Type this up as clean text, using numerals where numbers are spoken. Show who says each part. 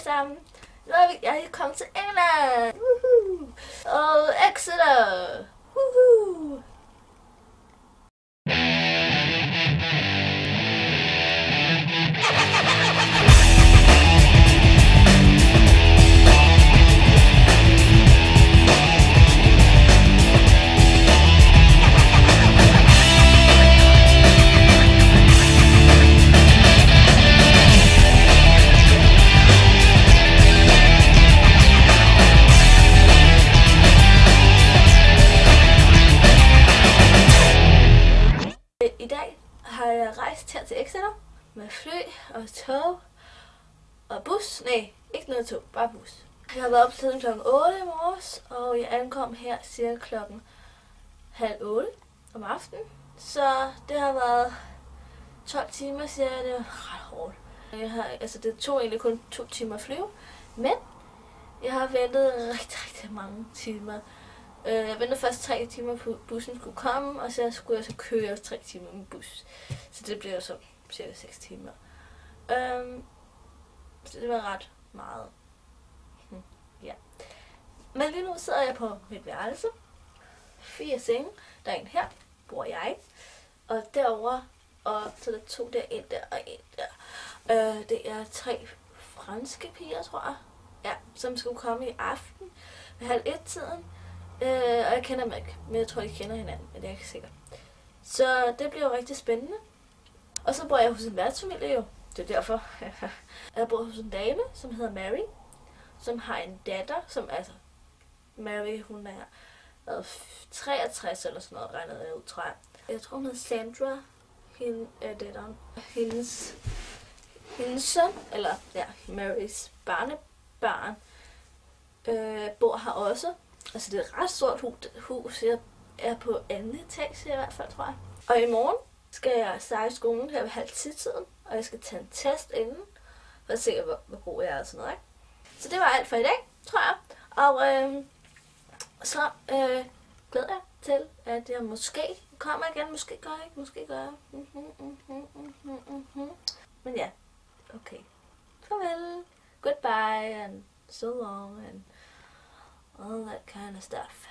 Speaker 1: sammen. Nu er jeg kommet til England. Woohoo! Og Exeter. Woohoo! I dag har jeg rejst her til Exeter med fly og tog og bus. Nej, ikke noget tog, bare bus. Jeg har været op siden kl. 8 i morges, og jeg ankom her cirka klokken 7:30 om aftenen. Så det har været 12 timer, siger jeg. Det var ret hårdt. Det tog egentlig kun 2 timer at flyve, men jeg har ventet rigtig mange timer. Jeg ventede først 3 timer på bussen skulle komme, og så skulle jeg så køre 3 timer med bus. Så det blev så cirka 6 timer. Så det var ret meget. Ja. Men lige nu sidder jeg på mit værelse. 4 senge. Der er en her, bor jeg. Og derovre, og så der 2 der, en der og en der. Det er 3 franske piger, tror jeg. Ja, som skulle komme i aften ved 12:30-tiden. Og jeg kender dem ikke, men jeg tror, de kender hinanden, men det er ikke sikkert. Så det bliver jo rigtig spændende. Og så bor jeg hos en værtsfamilie jo. Det er derfor. Jeg bor hos en dame, som hedder Mary, som har en datter, som altså... Mary, hun er 63 eller sådan noget, regnet jeg ud, tror jeg. Jeg tror, hun hedder Sandra, hende datteren. Hendes søn, eller ja, Marys barnebarn, bor her også. Altså det er et ret stort hus. Jeg er på 2. etage i hvert fald, tror jeg. Og i morgen skal jeg starte i skolen her ved 9:30-tiden, og jeg skal tage en test inden, for at se, hvor god jeg er og sådan noget, ikke? Så det var alt for i dag, tror jeg. Og så glæder jeg til, at jeg måske kommer igen. Måske gør jeg ikke, måske gør jeg. Men ja, okay. Farvel. Goodbye and so long and all that kind of stuff.